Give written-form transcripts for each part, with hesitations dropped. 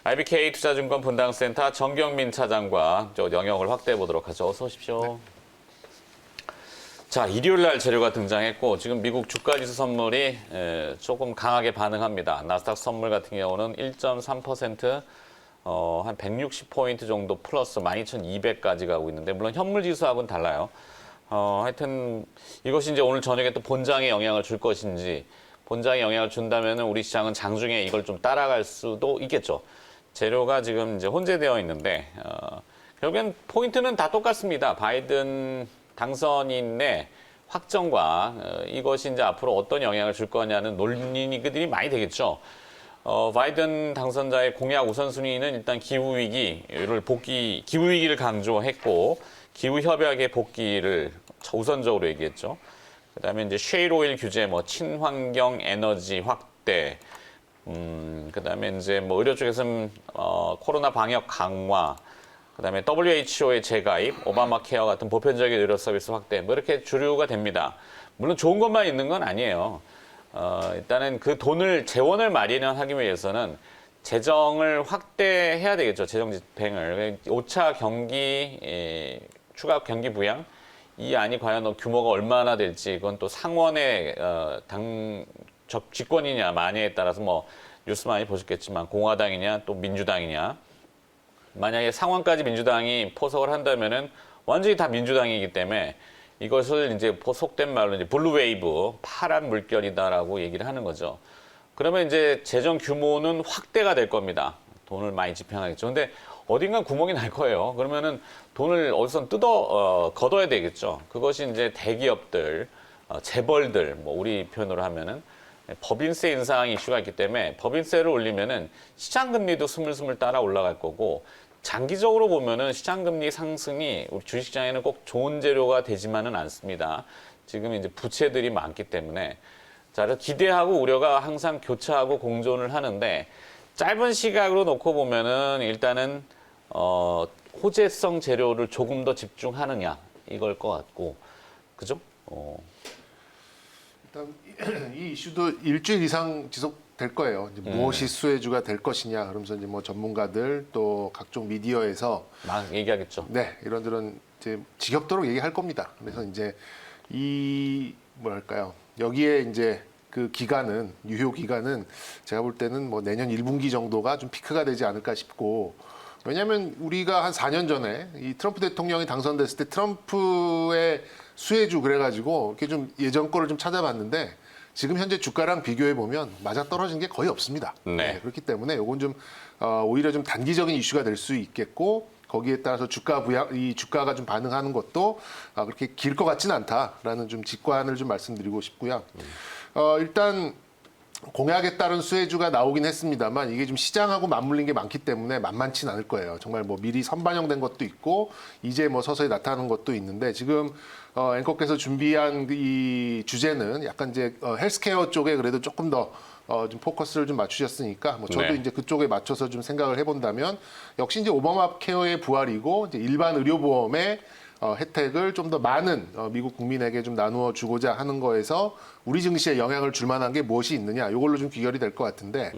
IBK 투자증권 분당센터 정경민 차장과 영역을 확대해 보도록 하죠. 어서 오십시오. 네. 자, 일요일 날 재료가 등장했고 지금 미국 주가지수 선물이 조금 강하게 반응합니다. 나스닥 선물 같은 경우는 1.3%, 한 160포인트 정도 플러스 12,200까지 가고 있는데 물론 현물 지수하고는 달라요. 하여튼 이것이 이제 오늘 저녁에 또 본장에 영향을 줄 것인지 본장에 영향을 준다면 우리 시장은 장중에 이걸 좀 따라갈 수도 있겠죠. 재료가 지금 이제 혼재되어 있는데 결국엔 포인트는 다 똑같습니다. 바이든 당선인의 확정과 이것이 이제 앞으로 어떤 영향을 줄 거냐는 논의들이 많이 되겠죠. 바이든 당선자의 공약 우선순위는 일단 기후 위기를 강조했고 기후 협약의 복귀를 우선적으로 얘기했죠. 그다음에 이제 셰일 오일 규제, 친환경 에너지 확대, 그다음에 이제 의료 쪽에서는 코로나 방역 강화, 그다음에 WHO의 재가입, 오바마 케어 같은 보편적인 의료 서비스 확대, 이렇게 주류가 됩니다. 물론 좋은 것만 있는 건 아니에요. 일단은 그 재원을 마련하기 위해서는 재정을 확대해야 되겠죠. 재정 집행을. 5차 추가 경기 부양, 이 안이 과연 규모가 얼마나 될지, 이건 또 상원의 집권이냐 마냐에 따라서 뉴스 많이 보셨겠지만 공화당이냐 또 민주당이냐. 만약에 상원까지 민주당이 포석을 한다면은 완전히 다 민주당이기 때문에 이것을 이제 속된 말로 이제 블루 웨이브, 파란 물결이다라고 얘기를 하는 거죠. 그러면 이제 재정 규모는 확대가 될 겁니다. 돈을 많이 집행하겠죠. 근데 어딘가 구멍이 날 거예요. 그러면은 돈을 어디서 걷어야 되겠죠. 그것이 이제 대기업들, 재벌들, 우리 표현으로 하면은 법인세 인상 이슈가 있기 때문에 법인세를 올리면은 시장금리도 스물스물 따라 올라갈 거고 장기적으로 보면은 시장금리 상승이 우리 주식시장에는 꼭 좋은 재료가 되지만은 않습니다. 지금 이제 부채들이 많기 때문에 자, 기대하고 우려가 항상 교차하고 공존을 하는데 짧은 시각으로 놓고 보면은 일단은 호재성 재료를 조금 더 집중하느냐 이걸 것 같고 그죠? 일단 이 이슈도 일주일 이상 지속될 거예요. 이제 무엇이 수혜주가 될 것이냐, 그러면서 이제 전문가들 또 각종 미디어에서 막 얘기하겠죠. 네, 이런저런 이제 지겹도록 얘기할 겁니다. 그래서 이제 뭐랄까요, 여기에 이제 그 기간은 유효 기간은 제가 볼 때는 내년 1분기 정도가 좀 피크가 되지 않을까 싶고. 왜냐하면 우리가 한 4년 전에 이 트럼프 대통령이 당선됐을 때 트럼프의 수혜주 그래가지고 이렇게 좀 예전 거를 좀 찾아봤는데 지금 현재 주가랑 비교해 보면 맞아 떨어진 게 거의 없습니다. 네. 그렇기 때문에 이건 좀 오히려 좀 단기적인 이슈가 될 수 있겠고 거기에 따라서 주가가 좀 반응하는 것도 그렇게 길 것 같지는 않다라는 좀 직관을 좀 말씀드리고 싶고요. 일단 공약에 따른 수혜주가 나오긴 했습니다만 이게 좀 시장하고 맞물린 게 많기 때문에 만만치는 않을 거예요. 정말 미리 선반영된 것도 있고 이제 서서히 나타나는 것도 있는데 지금 앵커께서 준비한 이 주제는 약간 이제 헬스케어 쪽에 그래도 조금 더 좀 포커스를 좀 맞추셨으니까 저도 네. 이제 그쪽에 맞춰서 좀 생각을 해본다면 역시 이제 오바마 케어의 부활이고 이제 일반 의료보험의 혜택을 좀 더 많은 미국 국민에게 좀 나누어 주고자 하는 거에서 우리 증시에 영향을 줄 만한 게 무엇이 있느냐, 이걸로 좀 귀결이 될 것 같은데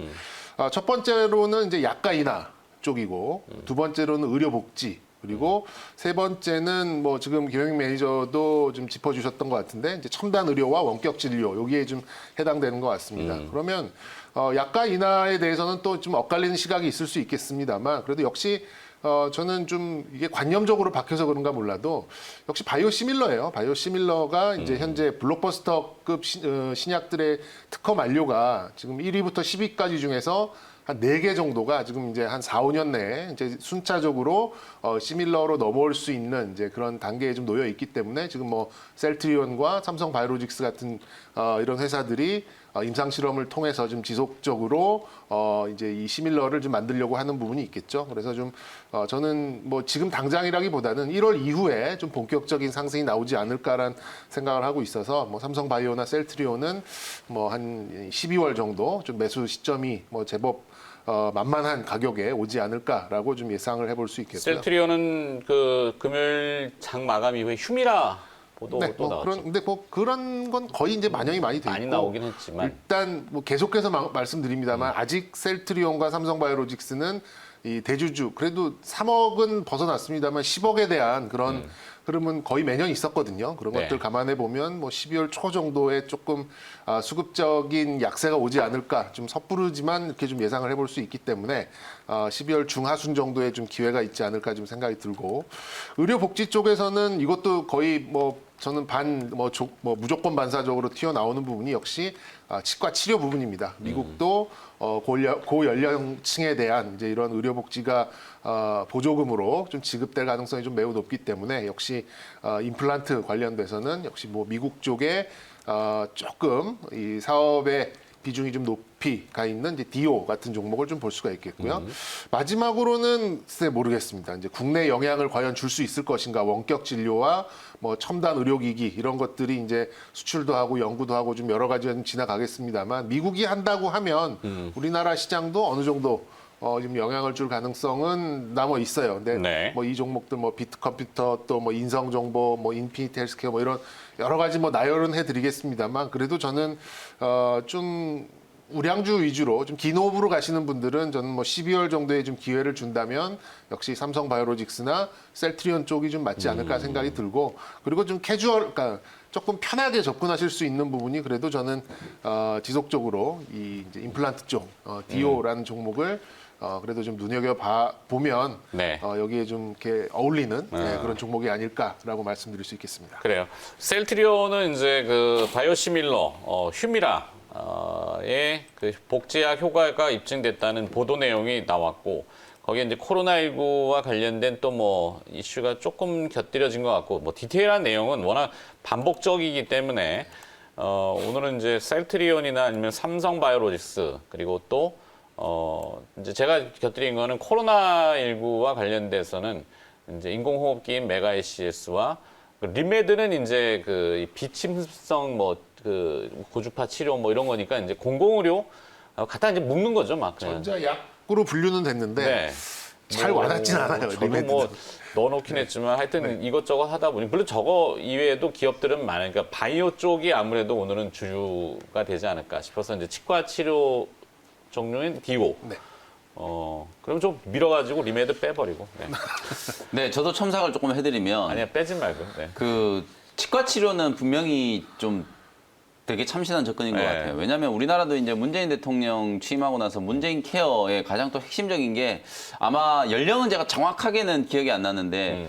첫 번째로는 이제 약가 인하 쪽이고 두 번째로는 의료복지, 그리고 세 번째는 지금 김영익 매니저도 좀 짚어주셨던 것 같은데 이제 첨단 의료와 원격 진료 여기에 좀 해당되는 것 같습니다. 그러면 약가 인하에 대해서는 또 좀 엇갈리는 시각이 있을 수 있겠습니다만 그래도 역시 저는 좀 이게 관념적으로 박혀서 그런가 몰라도 역시 바이오시밀러예요. 바이오시밀러가 이제 현재 블록버스터급 신약들의 특허 만료가 지금 1위부터 10위까지 중에서 한 4개 정도가 지금 이제 한 4, 5년 내에 이제 순차적으로 시밀러로 넘어올 수 있는 이제 그런 단계에 좀 놓여 있기 때문에 지금 셀트리온과 삼성 바이오로직스 같은 이런 회사들이 임상 실험을 통해서 좀 지속적으로 이제 이 시밀러를 좀 만들려고 하는 부분이 있겠죠. 그래서 좀 저는 지금 당장이라기보다는 1월 이후에 좀 본격적인 상승이 나오지 않을까라는 생각을 하고 있어서 삼성 바이오나 셀트리온은 한 12월 정도 좀 매수 시점이 제법 만만한 가격에 오지 않을까라고 좀 예상을 해볼 수 있겠고요. 셀트리온은 그 금요일 장 마감 이후에 휴미라 보도도 뭐 나왔죠. 근데 뭐 그런 건 거의 이제 반영이 많이 돼 있고 많이 나오긴 했지만 일단 뭐 계속해서 말씀드립니다만 아직 셀트리온과 삼성바이오로직스는 이 대주주 그래도 3억은 벗어났습니다만 10억에 대한 그런 흐름은 거의 매년 있었거든요. 그런 네. 것들 감안해 보면 뭐 12월 초 정도에 조금 수급적인 약세가 오지 않을까 좀 섣부르지만 이렇게 좀 예상을 해볼 수 있기 때문에 12월 중하순 정도에 좀 기회가 있지 않을까 좀 생각이 들고 의료복지 쪽에서는 이것도 거의 뭐 저는 무조건 반사적으로 튀어나오는 부분이 역시 치과 치료 부분입니다. 미국도 고연령층에 대한 이제 이런 의료복지가 보조금으로 좀 지급될 가능성이 좀 매우 높기 때문에 역시 임플란트 관련돼서는 역시 뭐 미국 쪽에 조금 이 사업의 비중이 좀 높이 가 있는 이제 디오 같은 종목을 좀 볼 수가 있겠고요. 마지막으로는 글쎄 모르겠습니다. 이제 국내 영향을 과연 줄 수 있을 것인가? 원격 진료와 뭐 첨단 의료기기 이런 것들이 이제 수출도 하고 연구도 하고 좀 여러 가지 좀 지나가겠습니다만 미국이 한다고 하면 우리나라 시장도 어느 정도 좀 영향을 줄 가능성은 남아 있어요. 근데 네. 뭐 이 종목들 뭐 비트컴퓨터 또 뭐 인성정보 뭐 인피니티 헬스케어 뭐 이런 여러 가지 뭐 나열은 해드리겠습니다만 그래도 저는 좀 우량주 위주로 좀 기노브로 가시는 분들은 저는 뭐 12월 정도에 좀 기회를 준다면 역시 삼성바이오로직스나 셀트리온 쪽이 좀 맞지 않을까 생각이 들고 그리고 좀 그러니까 조금 편하게 접근하실 수 있는 부분이 그래도 저는 지속적으로 이 이제 임플란트 쪽 디오라는 종목을 그래도 좀 눈여겨 보면 네. 여기에 좀 이렇게 어울리는 그런 종목이 아닐까라고 말씀드릴 수 있겠습니다. 그래요. 셀트리온은 이제 그 바이오시밀러 휴미라의 그 복제약 효과가 입증됐다는 보도 내용이 나왔고 거기에 이제 코로나19와 관련된 또 뭐 이슈가 조금 곁들여진 것 같고 뭐 디테일한 내용은 워낙 반복적이기 때문에 오늘은 이제 셀트리온이나 아니면 삼성바이오로직스 그리고 또 이제 제가 곁들인 거는 코로나19와 관련돼서는 이제 인공호흡기인 메가ICS와 리메드는 이제 그 비침성 뭐 그 고주파 치료 뭐 이런 거니까 이제 공공의료 갖다 이제 묶는 거죠, 막 그냥. 전자약으로 분류는 됐는데 네. 잘 와닿진 않아요. 저도 리메드는. 뭐 넣어놓긴 했지만 하여튼 이것저것 하다 보니 물론 저거 이외에도 기업들은 많으니까 그러니까 바이오 쪽이 아무래도 오늘은 주류가 되지 않을까 싶어서 이제 치과 치료 종류인 디오. 네. 그럼 좀 밀어가지고 리메드 빼버리고. 네. 네, 저도 첨삭을 조금 해드리면 아니야 빼지 말고. 네. 그 치과 치료는 분명히 좀 되게 참신한 접근인 것 네. 같아요. 왜냐하면 우리나라도 이제 문재인 대통령 취임하고 나서 문재인 케어의 가장 또 핵심적인 게 아마 연령은 제가 정확하게는 기억이 안 나는데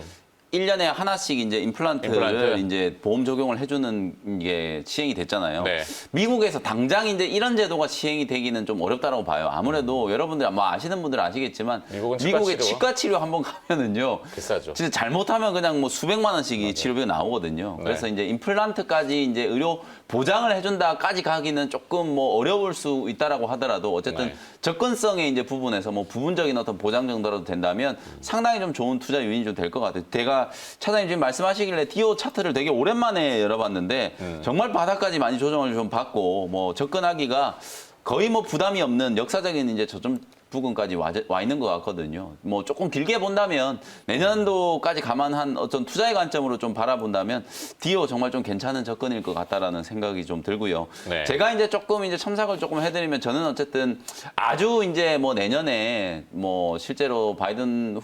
1년에 하나씩 이제 임플란트를 이제 보험 적용을 해주는 게 시행이 됐잖아요. 네. 미국에서 당장 이제 이런 제도가 시행이 되기는 좀 어렵다라고 봐요. 아무래도 여러분들 아마 아시는 분들은 아시겠지만 미국은 미국의 치과 치료 한번 가면은요. 비싸죠. 진짜 잘못하면 그냥 뭐 수백만 원씩이 치료비가 나오거든요. 네. 그래서 이제 임플란트까지 이제 의료 보장을 해준다까지 가기는 조금 뭐 어려울 수 있다라고 하더라도 어쨌든 네. 접근성의 이제 부분에서 뭐 부분적인 어떤 보장 정도라도 된다면 상당히 좀 좋은 투자 요인이 좀 될 것 같아요. 제가 차장님 지금 말씀하시길래 디오 차트를 되게 오랜만에 열어봤는데 정말 바닥까지 많이 조정을 좀 받고 뭐 접근하기가 거의 뭐 부담이 없는 역사적인 이제 저점 부근까지 와 있는 것 같거든요. 뭐 조금 길게 본다면 내년도까지 감안한 어떤 투자의 관점으로 좀 바라본다면 디오 정말 좀 괜찮은 접근일 것 같다라는 생각이 좀 들고요. 네. 제가 이제 조금 이제 첨삭을 조금 해드리면 저는 어쨌든 아주 이제 뭐 내년에 뭐 실제로 바이든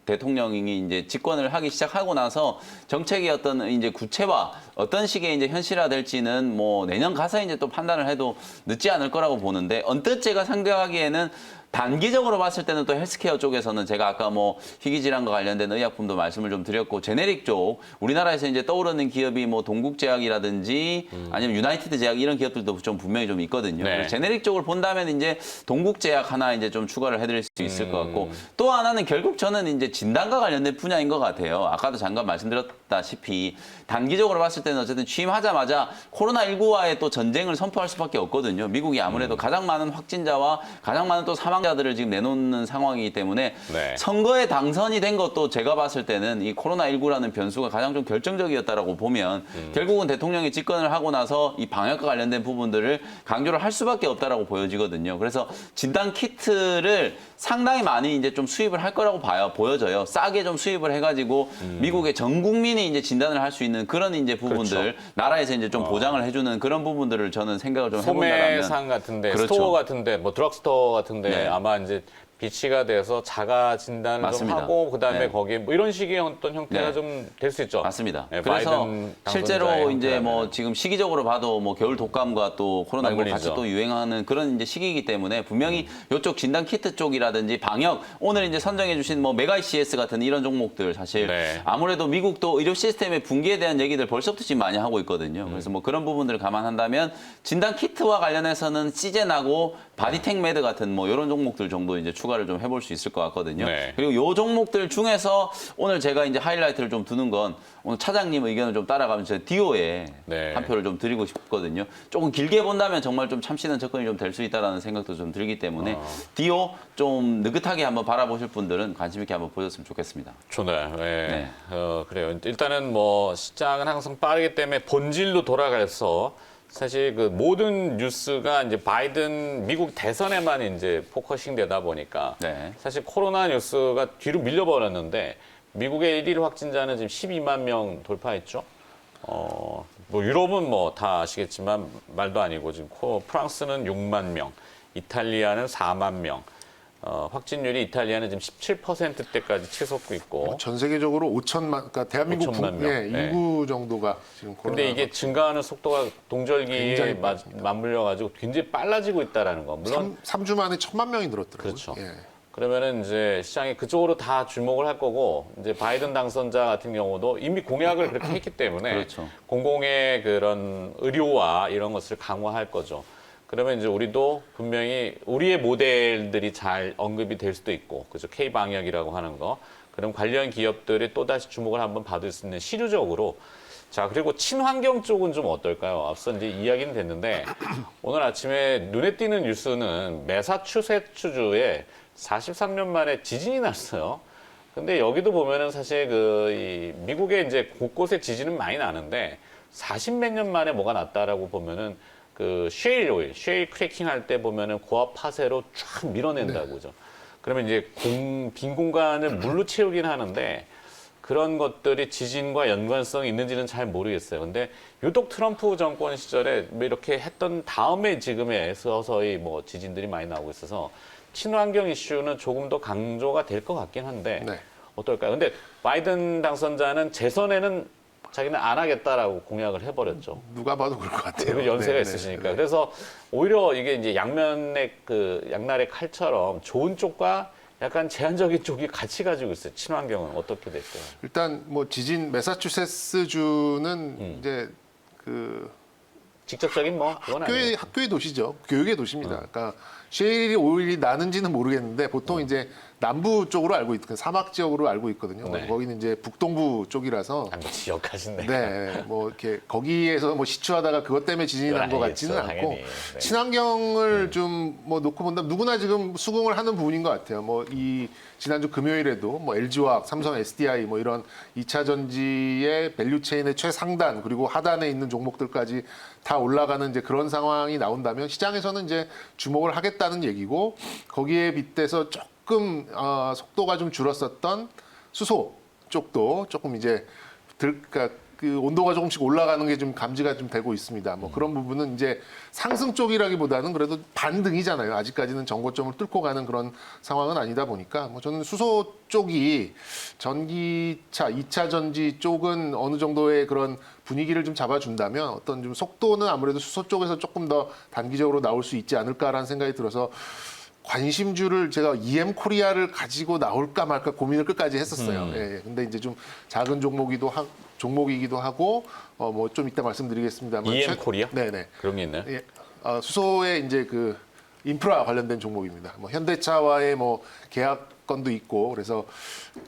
대통령이 이제 집권을 하기 시작하고 나서 정책의 어떤 이제 구체화 어떤 식의 이제 현실화될지는 뭐 내년 가서 이제 또 판단을 해도 늦지 않을 거라고 보는데 언뜻 제가 생각하기에는 단기적으로 봤을 때는 또 헬스케어 쪽에서는 제가 아까 뭐 희귀질환과 관련된 의약품도 말씀을 좀 드렸고 제네릭 쪽 우리나라에서 이제 떠오르는 기업이 뭐 동국제약이라든지 아니면 유나이티드 제약 이런 기업들도 좀 분명히 좀 있거든요. 네. 그래서 제네릭 쪽을 본다면 이제 동국제약 하나 이제 좀 추가를 해드릴 수 있을 것 같고 또 하나는 결국 저는 이제 진단과 관련된 분야인 것 같아요. 아까도 잠깐 말씀드렸다시피 단기적으로 봤을 때는 어쨌든 취임하자마자 코로나19와의 또 전쟁을 선포할 수밖에 없거든요. 미국이 아무래도 가장 많은 확진자와 가장 많은 또 사망 희망자들을 지금 내놓는 상황이기 때문에 네. 선거에 당선이 된 것도 제가 봤을 때는 이 코로나19라는 변수가 가장 좀 결정적이었다라고 보면 결국은 대통령이 집권을 하고 나서 이 방역과 관련된 부분들을 강조를 할 수밖에 없다라고 보여지거든요. 그래서 진단 키트를 상당히 많이 이제 좀 수입을 할 거라고 보여져요. 싸게 좀 수입을 해가지고 미국의 전 국민이 이제 진단을 할 수 있는 그런 이제 부분들 그렇죠. 나라에서 이제 좀 보장을 해주는 그런 부분들을 저는 생각을 좀 해본다면 소매상 같은데, 그렇죠. 스토어 같은데, 뭐 드럭스토어 같은데 네. 아마 이제 비치가 돼서 자가 진단을 맞습니다. 좀 하고 그다음에 네. 거기에 뭐 이런 식의 어떤 형태가 네. 좀 될 수 있죠. 맞습니다. 네, 그래서 바이든 실제로 당선자의 이제 뭐 형태라면. 지금 시기적으로 봐도 뭐 겨울 독감과 또 코로나19 같이 맞물리죠. 또 유행하는 그런 이제 시기이기 때문에 분명히 이쪽 진단 키트 쪽이라든지 방역 오늘 이제 선정해 주신 뭐 메가 ICS 같은 이런 종목들 사실 네. 아무래도 미국도 의료 시스템의 붕괴에 대한 얘기들 벌써부터 지금 많이 하고 있거든요. 그래서 뭐 그런 부분들을 감안한다면 진단 키트와 관련해서는 시젠하고 바디텍 매드 같은 뭐 이런 종목들 정도 이제 추가를 좀 해볼 수 있을 것 같거든요. 네. 그리고 요 종목들 중에서 오늘 제가 이제 하이라이트를 좀 두는 건 오늘 차장님 의견을 좀 따라가면서 디오에 네. 한 표를 좀 드리고 싶거든요. 조금 길게 본다면 정말 좀 참신한 접근이 좀 될 수 있다라는 생각도 좀 들기 때문에 디오 좀 느긋하게 한번 바라보실 분들은 관심 있게 한번 보셨으면 좋겠습니다. 좋네요. 네. 네. 그래요. 일단은 뭐 시장은 항상 빠르기 때문에 본질로 돌아가서 사실 그 모든 뉴스가 이제 바이든 미국 대선에만 이제 포커싱 되다 보니까 네. 사실 코로나 뉴스가 뒤로 밀려버렸는데 미국의 1일 확진자는 지금 12만 명 돌파했죠. 뭐 유럽은 뭐 다 아시겠지만 말도 아니고 지금 프랑스는 6만 명, 이탈리아는 4만 명. 확진율이 이탈리아는 지금 17%대까지 치솟고 있고. 전 세계적으로 5천만, 그러니까 대한민국 5천만 명. 예, 네. 인구 정도가 지금 코로나. 근데 이게 증가하는 속도가 동절기에 굉장히 빠릅니다. 맞물려가지고 굉장히 빨라지고 있다라는 거. 물론 3주 만에 1,000만 명이 늘었더라고요. 그렇죠. 예. 그러면은 이제 시장이 그쪽으로 다 주목을 할 거고 이제 바이든 당선자 같은 경우도 이미 공약을 그렇게 했기 때문에 그렇죠. 공공의 그런 의료와 이런 것을 강화할 거죠. 그러면 이제 우리도 분명히 우리의 모델들이 잘 언급이 될 수도 있고, 그죠? K 방역이라고 하는 거. 그럼 관련 기업들이 또 다시 주목을 한번 받을 수 있는 실효적으로. 자, 그리고 친환경 쪽은 좀 어떨까요? 앞서 이제 이야기는 됐는데 오늘 아침에 눈에 띄는 뉴스는 매사추세츠주에 43년 만에 지진이 났어요. 근데 여기도 보면은 사실 이 미국에 이제 곳곳에 지진은 많이 나는데 40몇 년 만에 뭐가 났다라고 보면은 그 셰일 오일, 셰일 크래킹 할 때 보면은 고압 파쇄로 쫙 밀어낸다고 그죠. 그러면 이제 빈 공간을 물로 채우긴 하는데 그런 것들이 지진과 연관성이 있는지는 잘 모르겠어요. 근데 유독 트럼프 정권 시절에 뭐 이렇게 했던 다음에 지금에 서서히 뭐 지진들이 많이 나오고 있어서 친환경 이슈는 조금 더 강조가 될 것 같긴 한데 네. 어떨까요? 근데 바이든 당선자는 재선에는 자기는 안 하겠다라고 공약을 해버렸죠. 누가 봐도 그럴 것 같아요. 그리고 연세가 네, 있으시니까. 네. 그래서 오히려 이게 이제 양면의 양날의 칼처럼 좋은 쪽과 약간 제한적인 쪽이 같이 가지고 있어요. 친환경은 어떻게 될까요? 일단 뭐 지진 매사추세츠주는 이제 그 직접적인 뭐 그건 아니에요. 학교의 도시죠. 교육의 도시입니다. 그러니까 셰일이 오일이 나는지는 모르겠는데 보통 이제 남부 쪽으로 알고 있거든요. 사막 지역으로 알고 있거든요. 네. 거기는 이제 북동부 쪽이라서 아, 뭐 지역까지인데. 네, 뭐 이렇게 거기에서 뭐 시추하다가 그것 때문에 지진이 난 것 알겠죠, 같지는 않고 당연히. 네. 친환경을 좀 뭐 놓고 본다면 누구나 지금 수긍을 하는 부분인 것 같아요. 뭐 이 지난주 금요일에도 뭐 LG화학, 삼성, SDI 뭐 이런 2차 전지의 밸류 체인의 최상단 그리고 하단에 있는 종목들까지 다 올라가는 이제 그런 상황이 나온다면 시장에서는 이제 주목을 하겠다는 얘기고 거기에 빗대서 조금 속도가 좀 줄었었던 수소 쪽도 조금 이제 그러니까 그 온도가 조금씩 올라가는 게 좀 감지가 좀 되고 있습니다. 뭐 그런 부분은 이제 상승 쪽이라기보다는 그래도 반등이잖아요. 아직까지는 정고점을 뚫고 가는 그런 상황은 아니다 보니까 뭐 저는 수소 쪽이 전기차, 2차 전지 쪽은 어느 정도의 그런 분위기를 좀 잡아준다면 어떤 좀 속도는 아무래도 수소 쪽에서 조금 더 단기적으로 나올 수 있지 않을까라는 생각이 들어서 관심주를 제가 EM 코리아를 가지고 나올까 말까 고민을 끝까지 했었어요. 예, 근데 이제 좀 작은 종목이기도 하고 뭐 좀 이따 말씀드리겠습니다만 EM 코리아? 네네. 그런 게 있나요? 예, 수소의 이제 그 인프라 관련된 종목입니다. 뭐 현대차와의 뭐 계약건도 있고 그래서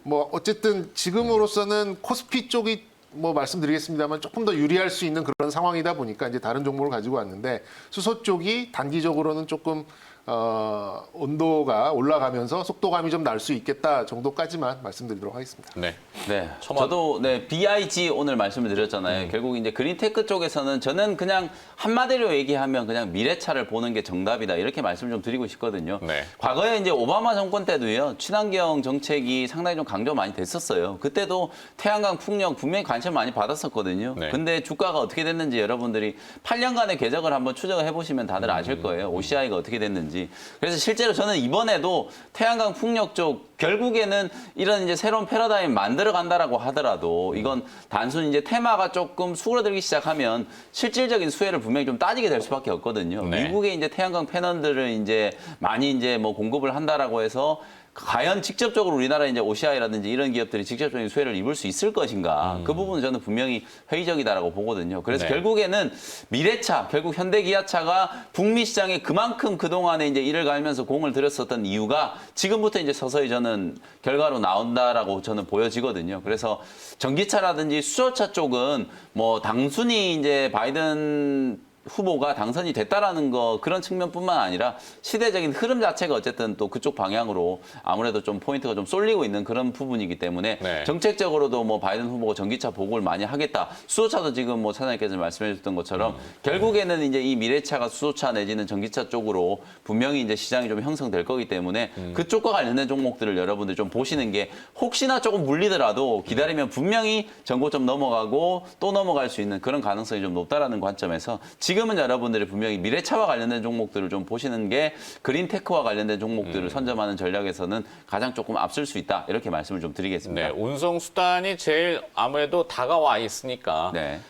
뭐 어쨌든 지금으로서는 코스피 쪽이 뭐 말씀드리겠습니다만 조금 더 유리할 수 있는 그런 상황이다 보니까 이제 다른 종목을 가지고 왔는데 수소 쪽이 단기적으로는 조금 온도가 올라가면서 속도감이 좀 날 수 있겠다 정도까지만 말씀드리도록 하겠습니다. 네. 네, 첨언. 저도 네 BIG 오늘 말씀을 드렸잖아요. 결국 이제 그린테크 쪽에서는 저는 그냥 한마디로 얘기하면 그냥 미래차를 보는 게 정답이다 이렇게 말씀 좀 드리고 싶거든요. 네. 과거에 이제 오바마 정권 때도요 친환경 정책이 상당히 좀 강조 많이 됐었어요. 그때도 태양광 풍력 분명히 관심 많이 받았었거든요. 네. 근데 주가가 어떻게 됐는지 여러분들이 8년간의 궤적을 한번 추적을 해보시면 다들 아실 거예요. OCI가 어떻게 됐는지. 그래서 실제로 저는 이번에도 태양광 풍력 쪽 결국에는 이런 이제 새로운 패러다임 만들어 간다라고 하더라도 이건 단순히 이제 테마가 조금 수그러들기 시작하면 실질적인 수혜를 분명히 좀 따지게 될 수밖에 없거든요. 네. 미국의 이제 태양광 패널들을 이제 많이 이제 뭐 공급을 한다라고 해서 과연 직접적으로 우리나라 이제 OCI라든지 이런 기업들이 직접적인 수혜를 입을 수 있을 것인가? 그 부분은 저는 분명히 회의적이다라고 보거든요. 그래서 네. 결국에는 미래차, 결국 현대기아차가 북미 시장에 그만큼 그동안에 이제 이를 갈면서 공을 들였었던 이유가 지금부터 이제 서서히 저는 결과로 나온다라고 저는 보여지거든요. 그래서 전기차라든지 수소차 쪽은 뭐 단순히 이제 바이든 후보가 당선이 됐다라는 거 그런 측면뿐만 아니라 시대적인 흐름 자체가 어쨌든 또 그쪽 방향으로 아무래도 좀 포인트가 좀 쏠리고 있는 그런 부분이기 때문에 네. 정책적으로도 뭐 바이든 후보가 전기차 보급을 많이 하겠다. 수소차도 지금 뭐 차장님께서 말씀해 주셨던 것처럼 결국에는 이제 이 미래차가 수소차 내지는 전기차 쪽으로 분명히 이제 시장이 좀 형성될 거기 때문에 그쪽과 관련된 종목들을 여러분들 좀 보시는 게 혹시나 조금 물리더라도 기다리면 분명히 전고점 넘어가고 또 넘어갈 수 있는 그런 가능성이 좀 높다라는 관점에서 지금은 여러분들이 분명히 미래차와 관련된 종목들을 좀 보시는 게 그린테크와 관련된 종목들을 선점하는 전략에서는 가장 조금 앞설 수 있다. 이렇게 말씀을 좀 드리겠습니다. 네. 운송 수단이 제일 아무래도 다가와 있으니까. 네.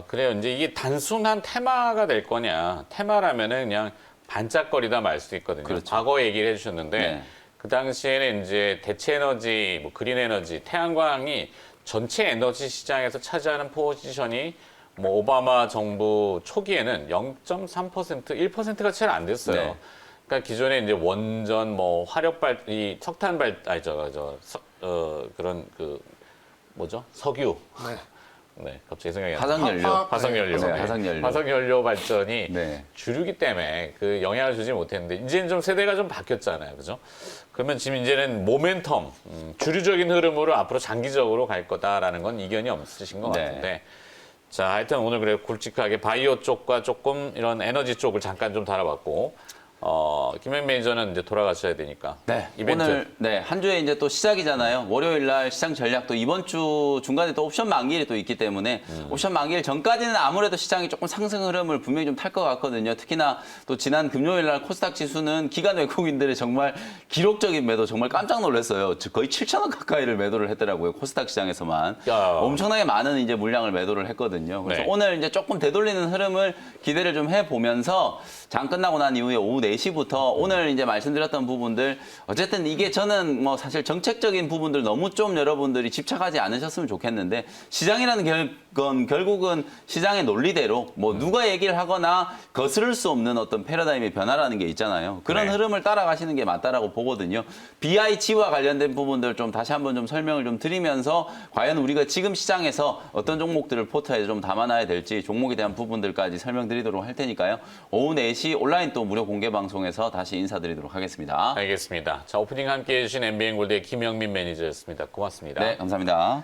그래요. 이제 이게 단순한 테마가 될 거냐. 테마라면은 그냥 반짝거리다 말 수 있거든요. 그렇죠. 과거 얘기를 해주셨는데 네. 그 당시에는 이제 대체 에너지, 뭐 그린 에너지, 태양광이 전체 에너지 시장에서 차지하는 포지션이 뭐 오바마 정부 초기에는 0.3%, 1%가 채 안 됐어요. 네. 그러니까 기존에 이제 원전, 뭐 화력발, 이 석탄발, 아니 그런 그 뭐죠? 석유. 네. 네, 갑자기 생각이 안 나요. 화석연료. 화석연료. 네, 네. 화석연료. 화석연료 발전이 네. 주류기 때문에 그 영향을 주지 못했는데 이제는 좀 세대가 좀 바뀌었잖아요, 그죠? 그러면 지금 이제는 모멘텀, 주류적인 흐름으로 앞으로 장기적으로 갈 거다라는 건 이견이 없으신 것 네. 같은데. 자, 하여튼 오늘 그래 굵직하게 바이오 쪽과 조금 이런 에너지 쪽을 잠깐 좀 다뤄봤고, 김현 매니저는 이제 돌아가셔야 되니까. 네, 이벤트. 오늘 네, 한 주에 이제 또 시작이잖아요. 월요일 날 시장 전략 또 이번 주 중간에 또 옵션 만기일이 또 있기 때문에 옵션 만기일 전까지는 아무래도 시장이 조금 상승 흐름을 분명히 좀 탈 것 같거든요. 특히나 또 지난 금요일 날 코스닥 지수는 기관 외국인들의 정말 기록적인 매도 정말 깜짝 놀랐어요. 거의 7,000원 가까이를 매도를 했더라고요. 코스닥 시장에서만. 야. 엄청나게 많은 이제 물량을 매도를 했거든요. 그래서 네. 오늘 이제 조금 되돌리는 흐름을 기대를 좀 해보면서 장 끝나고 난 이후에 오후 4시부터 오늘 이제 말씀드렸던 부분들 어쨌든 이게 저는 뭐 사실 정책적인 부분들 너무 좀 여러분들이 집착하지 않으셨으면 좋겠는데 시장이라는 건 결국은 시장의 논리대로 뭐 누가 얘기를 하거나 거스를 수 없는 어떤 패러다임의 변화라는 게 있잖아요. 그런 네. 흐름을 따라가시는 게 맞다라고 보거든요. BIG와 관련된 부분들 좀 다시 한번 좀 설명을 좀 드리면서 과연 우리가 지금 시장에서 어떤 종목들을 포트에 좀 담아놔야 될지 종목에 대한 부분들까지 설명드리도록 할 테니까요. 오후 4시 온라인 또 무료 공개 방송에서 다시 인사드리도록 하겠습니다. 알겠습니다. 자, 오프닝 함께 해주신 MBN골드의 김영민 매니저였습니다. 고맙습니다. 네, 감사합니다.